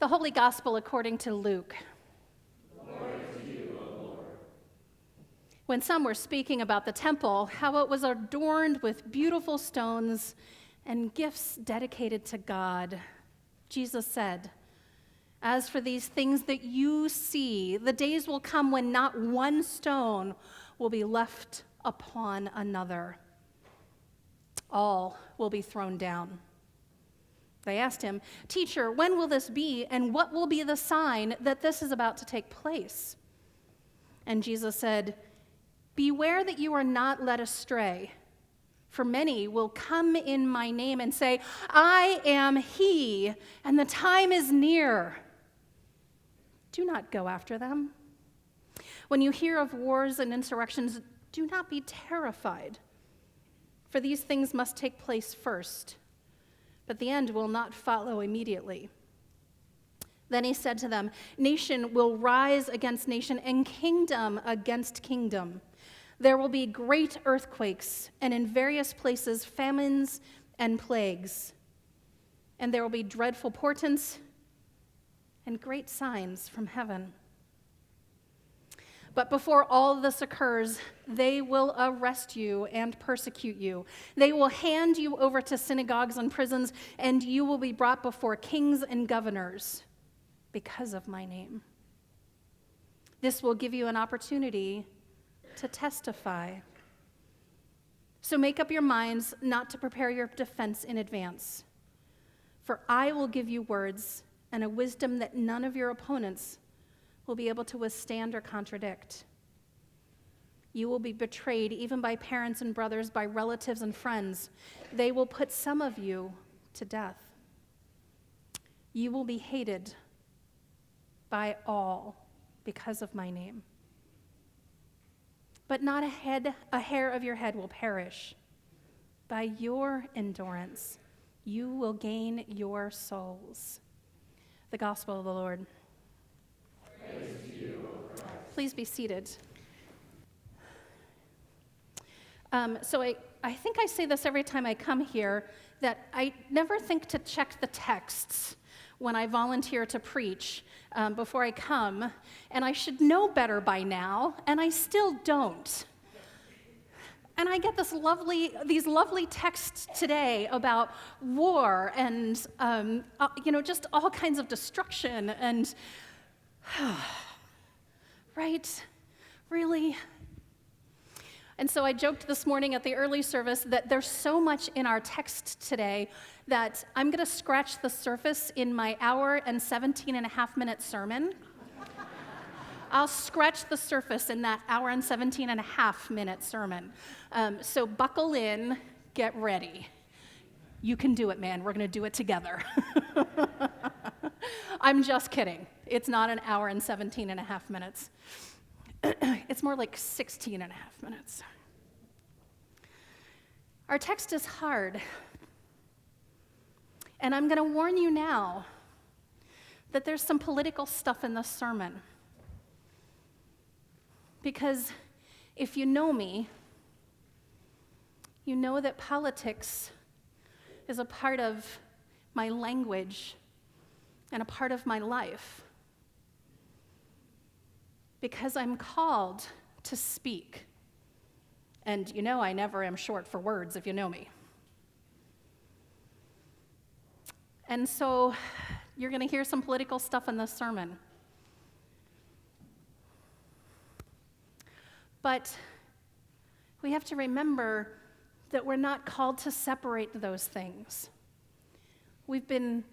The Holy Gospel according to Luke. Glory to you, O Lord. When some were speaking about the temple, how it was adorned with beautiful stones and gifts dedicated to God, Jesus said, "As for these things that you see, the days will come when not one stone will be left upon another. All will be thrown down." They asked him, "Teacher, when will this be, and what will be the sign that this is about to take place?" And Jesus said, "Beware that you are not led astray, for many will come in my name and say, 'I am he,' and the time is near. Do not go after them. When you hear of wars and insurrections, do not be terrified, for these things must take place first, but the end will not follow immediately." Then he said to them, "Nation will rise against nation and kingdom against kingdom. There will be great earthquakes, and in various places famines and plagues. And there will be dreadful portents and great signs from heaven. But before all this occurs, they will arrest you and persecute you. They will hand you over to synagogues and prisons, and you will be brought before kings and governors because of my name. This will give you an opportunity to testify. So make up your minds not to prepare your defense in advance. For I will give you words and a wisdom that none of your opponents will be able to withstand or contradict. You will be betrayed even by parents and brothers, by relatives and friends. They will put some of you to death. You will be hated by all because of my name. But not a hair of your head will perish. By your endurance, you will gain your souls." The Gospel of the Lord. Praise to you, O Christ. Please be seated. So I think I say this every time I come here, that I never think to check the texts when I volunteer to preach before I come, and I should know better by now, and I still don't. And I get these lovely texts today about war and just all kinds of destruction and right? Really? And so I joked this morning at the early service that there's so much in our text today that I'm going to scratch the surface in my hour and 17 and a half minute sermon. I'll scratch the surface in that hour and 17 and a half minute sermon. So buckle in, get ready. You can do it, man. We're going to do it together. I'm just kidding. It's not an hour and 17 and a half minutes. It's more like 16 and a half minutes. Our text is hard. And I'm going to warn you now that there's some political stuff in this sermon. Because if you know me, you know that politics is a part of my language and a part of my life. Because I'm called to speak. And you know I never am short for words if you know me. And so you're going to hear some political stuff in this sermon. But we have to remember that we're not called to separate those things. We've been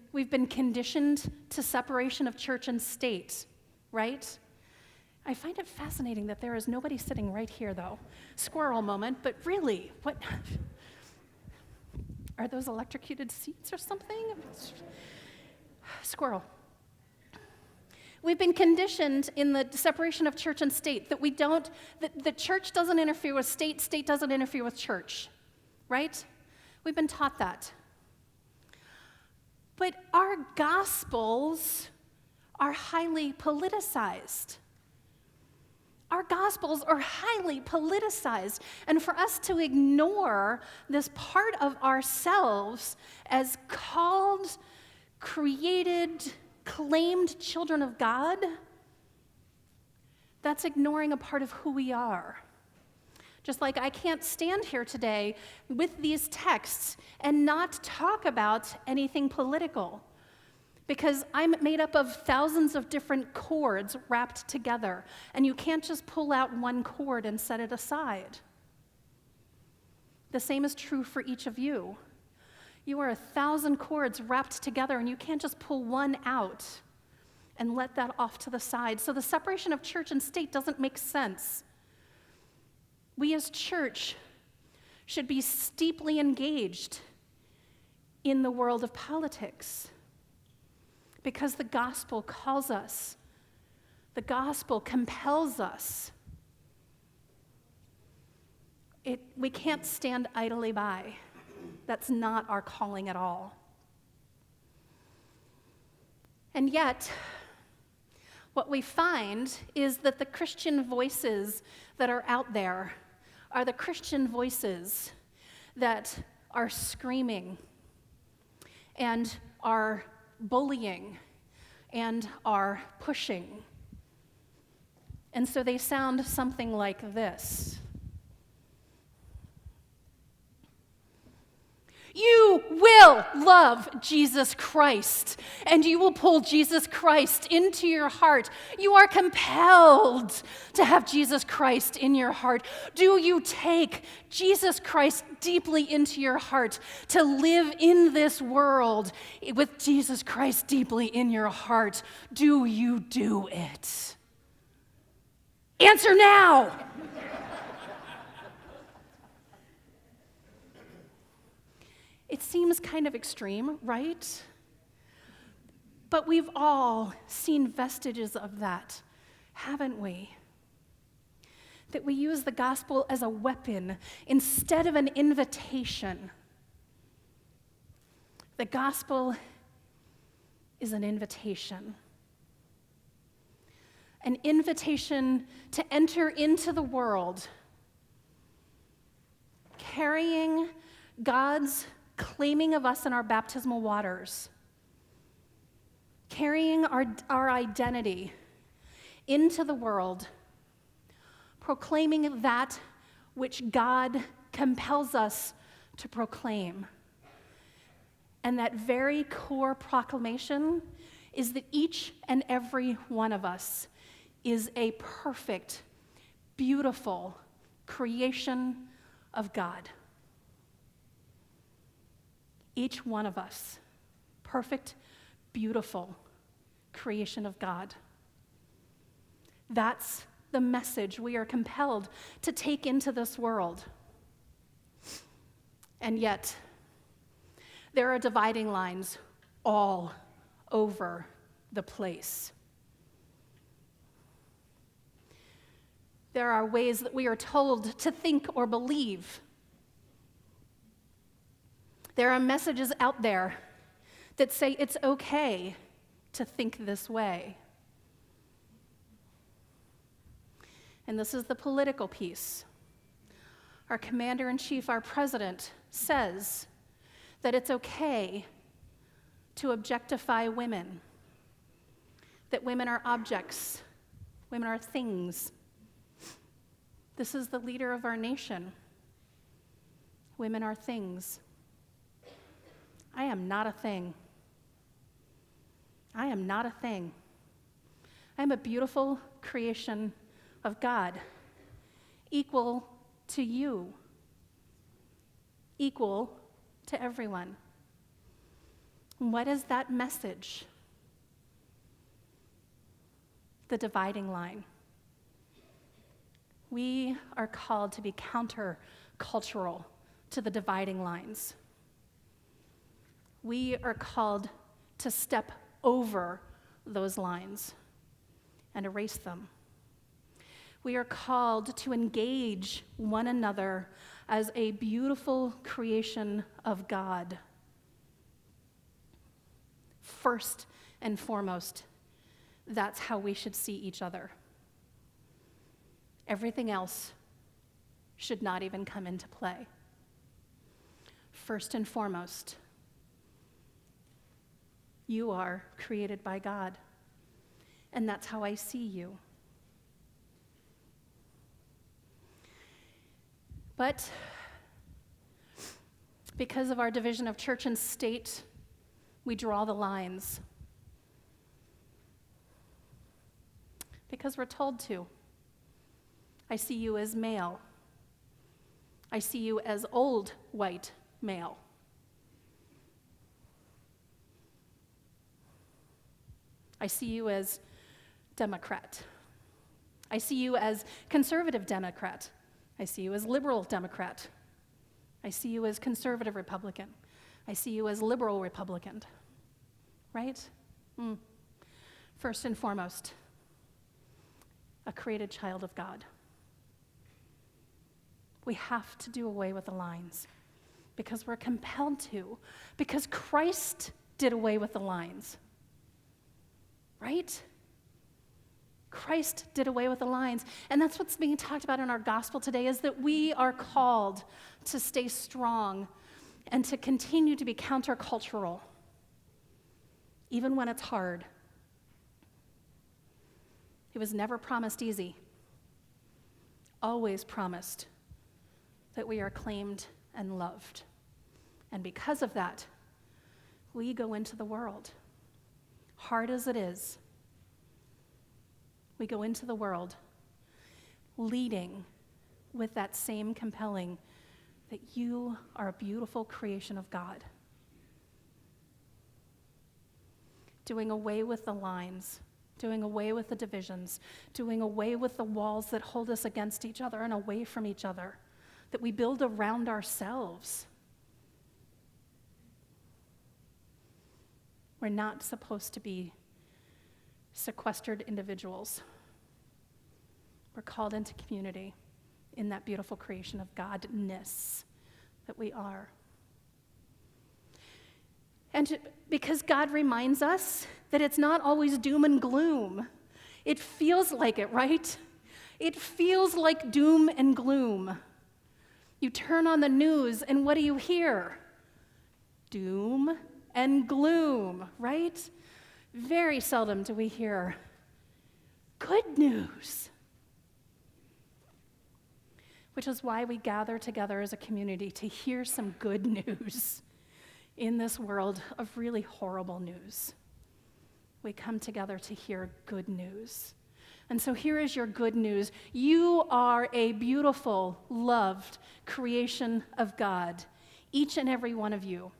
conditioned to separation of church and state, right? I find it fascinating that there is nobody sitting right here, though. Squirrel moment, but really, what? Are those electrocuted seats or something? Squirrel. We've been conditioned in the separation of church and state that the church doesn't interfere with state, state doesn't interfere with church, right? We've been taught that. But our gospels are highly politicized. Our gospels are highly politicized. And for us to ignore this part of ourselves as called, created, claimed children of God, that's ignoring a part of who we are. Just like I can't stand here today with these texts and not talk about anything political, because I'm made up of thousands of different chords wrapped together, and you can't just pull out one chord and set it aside. The same is true for each of you. You are 1,000 chords wrapped together, and you can't just pull one out and let that off to the side. So the separation of church and state doesn't make sense. We as church should be steeply engaged in the world of politics because the gospel calls us. The gospel compels us. We can't stand idly by. That's not our calling at all. And yet, what we find is that the Christian voices that are out there are the Christian voices that are screaming and are bullying and are pushing. And so they sound something like this. You will love Jesus Christ, and you will pull Jesus Christ into your heart. You are compelled to have Jesus Christ in your heart. Do you take Jesus Christ deeply into your heart to live in this world with Jesus Christ deeply in your heart? Do you do it? Answer now! It seems kind of extreme, right? But we've all seen vestiges of that, haven't we? That we use the gospel as a weapon instead of an invitation. The gospel is an invitation. An invitation to enter into the world, carrying God's claiming of us in our baptismal waters, carrying our identity into the world, proclaiming that which God compels us to proclaim. And that very core proclamation is that each and every one of us is a perfect, beautiful creation of God. Each one of us, perfect, beautiful creation of God. That's the message we are compelled to take into this world. And yet, there are dividing lines all over the place. There are ways that we are told to think or believe. There are messages out there that say it's okay to think this way. And this is the political piece. Our commander-in-chief, our president, says that it's okay to objectify women, that women are objects, women are things. This is the leader of our nation. Women are things. I am not a thing. I am not a thing. I am a beautiful creation of God, equal to you, equal to everyone. What is that message? The dividing line. We are called to be counter-cultural to the dividing lines. We are called to step over those lines and erase them. We are called to engage one another as a beautiful creation of God. First and foremost, that's how we should see each other. Everything else should not even come into play. First and foremost, You are created by God. And that's how I see you. But because of our division of church and state, we draw the lines. Because we're told to. I see you as male. I see you as old white male. I see you as Democrat. I see you as conservative Democrat. I see you as liberal Democrat. I see you as conservative Republican. I see you as liberal Republican. Right? First and foremost, a created child of God. We have to do away with the lines because we're compelled to, because Christ did away with the lines. Right? Christ did away with the lines. And that's what's being talked about in our gospel today, is that we are called to stay strong and to continue to be countercultural, even when it's hard. It was never promised easy. Always promised that we are claimed and loved. And because of that, we go into the world. Hard as it is, we go into the world leading with that same compelling that you are a beautiful creation of God. Doing away with the lines, doing away with the divisions, doing away with the walls that hold us against each other and away from each other, that we build around ourselves. We're not supposed to be sequestered individuals. We're called into community in that beautiful creation of Godness that we are. And because God reminds us that it's not always doom and gloom. It feels like it, right? It feels like doom and gloom. You turn on the news and what do you hear? Doom and gloom, right? Very seldom do we hear good news. Which is why we gather together as a community to hear some good news in this world of really horrible news. We come together to hear good news. And so here is your good news. You are a beautiful, loved creation of God, each and every one of you,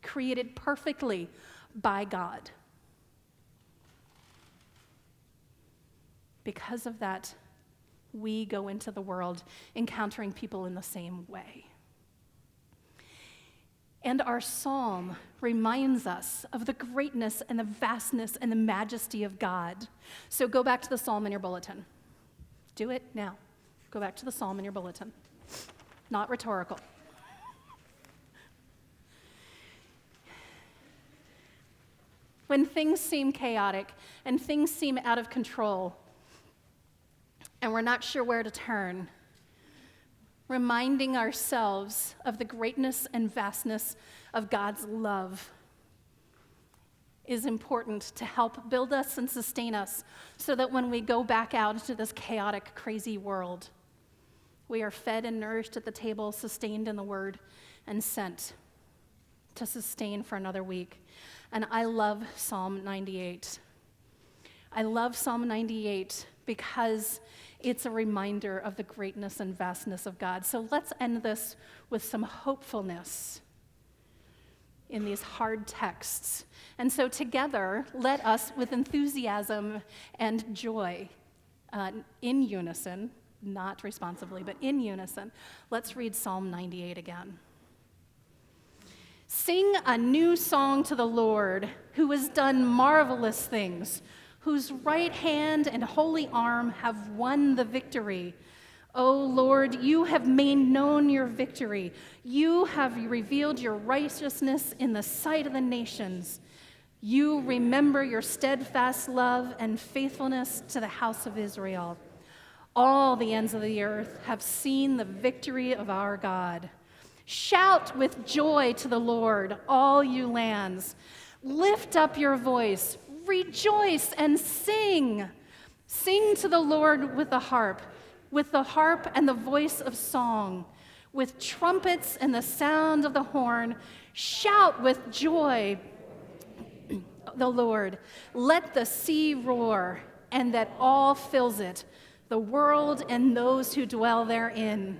created perfectly by God. Because of that, we go into the world encountering people in the same way. And our psalm reminds us of the greatness and the vastness and the majesty of God. So go back to the psalm in your bulletin. Do it now. Go back to the psalm in your bulletin. Not rhetorical. When things seem chaotic and things seem out of control, and we're not sure where to turn, reminding ourselves of the greatness and vastness of God's love is important to help build us and sustain us so that when we go back out into this chaotic, crazy world, we are fed and nourished at the table, sustained in the word, and sent to sustain for another week. And I love Psalm 98. I love Psalm 98 because it's a reminder of the greatness and vastness of God. So let's end this with some hopefulness in these hard texts. And so together, let us, with enthusiasm and joy, in unison, not responsively, but in unison, let's read Psalm 98 again. Sing a new song to the Lord, who has done marvelous things, whose right hand and holy arm have won the victory. O Lord, you have made known your victory. You have revealed your righteousness in the sight of the nations. You remember your steadfast love and faithfulness to the house of Israel. All the ends of the earth have seen the victory of our God. Shout with joy to the Lord, all you lands. Lift up your voice, rejoice and sing. Sing to the Lord with the harp and the voice of song, with trumpets and the sound of the horn. Shout with joy, the Lord. Let the sea roar, and that all fills it, the world and those who dwell therein.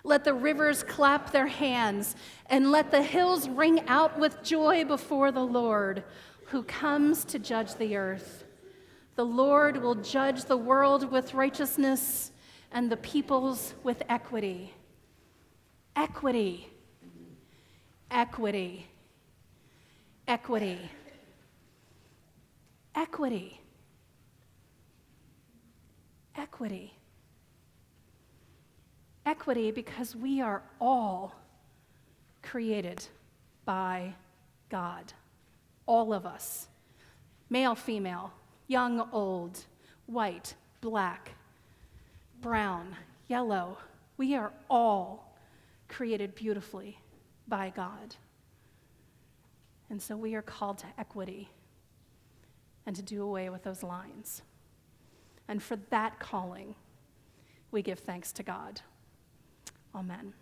Let the rivers clap their hands, and let the hills ring out with joy before the Lord, who comes to judge the earth. The Lord will judge the world with righteousness and the peoples with equity. Equity. Equity. Equity. Equity. Equity. Equity, because we are all created by God. All of us. Male, female, young, old, white, black, brown, yellow. We are all created beautifully by God. And so we are called to equity and to do away with those lines. And for that calling, we give thanks to God. Amen.